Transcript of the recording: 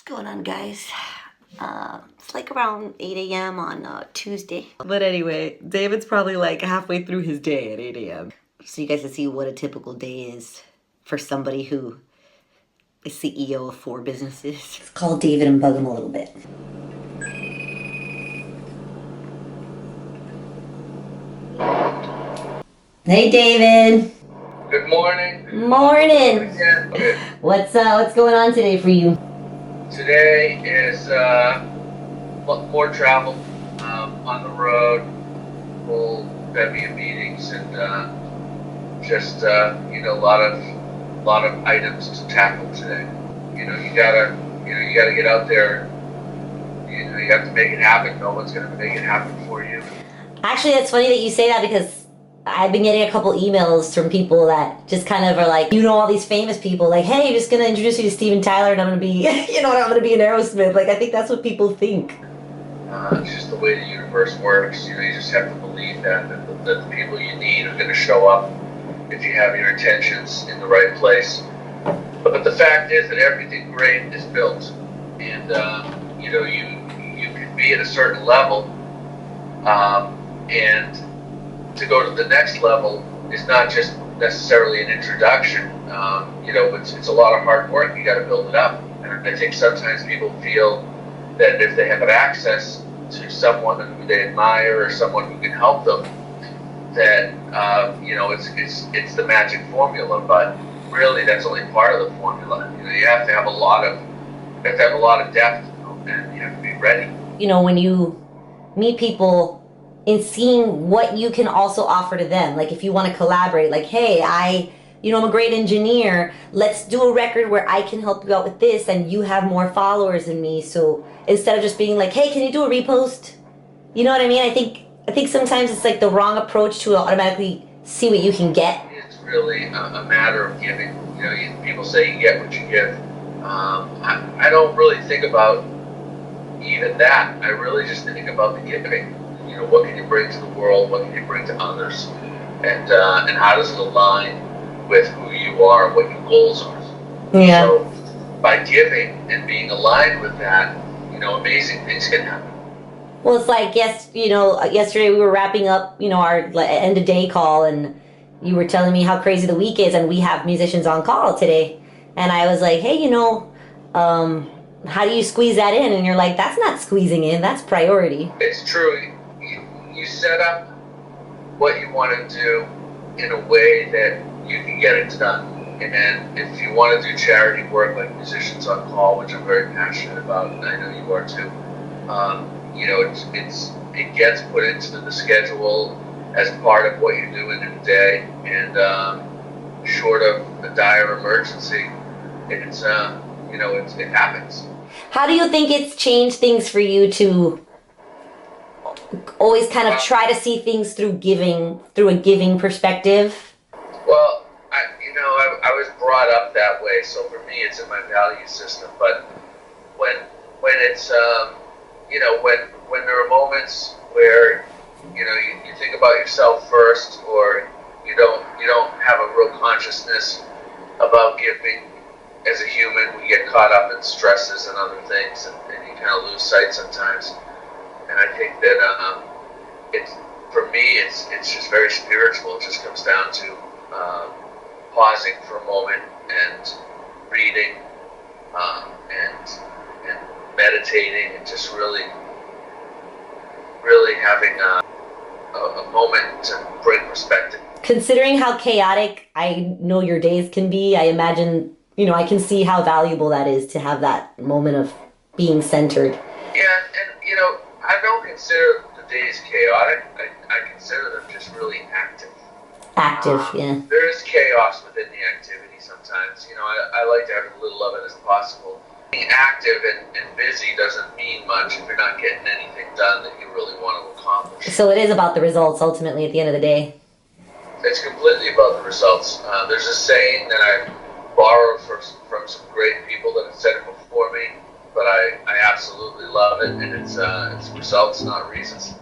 going on, guys? It's like around 8 a.m. on Tuesday. But anyway, David's probably like halfway through his day at 8 a.m. So you guys can see what a typical day is for somebody who is CEO of 4 businesses. Let's call David and bug him a little bit. Hey, David. Good morning. Morning. Okay. What's going on today for you? Today is more travel on the road, full bevy of meetings, and just a lot of items to tackle today. You gotta get out there. You have to make it happen. No one's gonna make it happen for you. Actually, it's funny that you say that because I've been getting a couple emails from people that just kind of are like, all these famous people, like, hey, I'm just going to introduce you to Steven Tyler and I'm going to be, I'm going to be an Aerosmith. Like, I think that's what people think. It's just the way the universe works. You just have to believe that the people you need are going to show up if you have your intentions in the right place. But the fact is that everything great is built. And, you can be at a certain level and to go to the next level is not just necessarily an introduction. It's a lot of hard work. You got to build it up. And I think sometimes people feel that if they have access to someone who they admire or someone who can help them, that it's the magic formula. But really, that's only part of the formula. You have to have a lot of depth, and you have to be ready. When you meet people, in seeing what you can also offer to them. Like if you want to collaborate, like, hey, I'm a great engineer. Let's do a record where I can help you out with this and you have more followers than me. So instead of just being like, hey, can you do a repost? You know what I mean? I think sometimes it's like the wrong approach to automatically see what you can get. It's really a matter of giving. People say you get what you give. I don't really think about even that. I really just think about the giving. What can you bring to the world? What can you bring to others? And how does it align with who you are and what your goals are? Yeah. So by giving and being aligned with that, amazing things can happen. Well, it's like, yesterday we were wrapping up, our end of day call, and you were telling me how crazy the week is, and we have musicians on call today. And I was like, hey, how do you squeeze that in? And you're like, that's not squeezing in, that's priority. It's true. You set up what you want to do in a way that you can get it done. And if you want to do charity work like Musicians on Call, which I'm very passionate about, and I know you are too, it gets put into the schedule as part of what you're doing in a day. And short of a dire emergency, it happens. How do you think it's changed things for you to always kind of try to see things through a giving perspective? Well, I was brought up that way, so for me it's in my value system. But when it's when there are moments where you think about yourself first, or you don't have a real consciousness about giving as a human, we get caught up in stresses and other things, and you kind of lose sight sometimes. And I think that for me, it's just very spiritual. It just comes down to pausing for a moment and reading and meditating, and just really having a moment to bring perspective. Considering how chaotic I know your days can be, I imagine, I can see how valuable that is to have that moment of being centered. Yeah, and I don't consider the days chaotic. I consider them just really active. Yeah. There is chaos within the activity sometimes. I like to have as little of it as possible. Being active and busy doesn't mean much if you're not getting anything done that you really want to accomplish. So it is about the results ultimately at the end of the day. It's completely about the results. There's a saying that I borrowed from some great people that have said it before me, but I absolutely love it, and it's results, not reasons.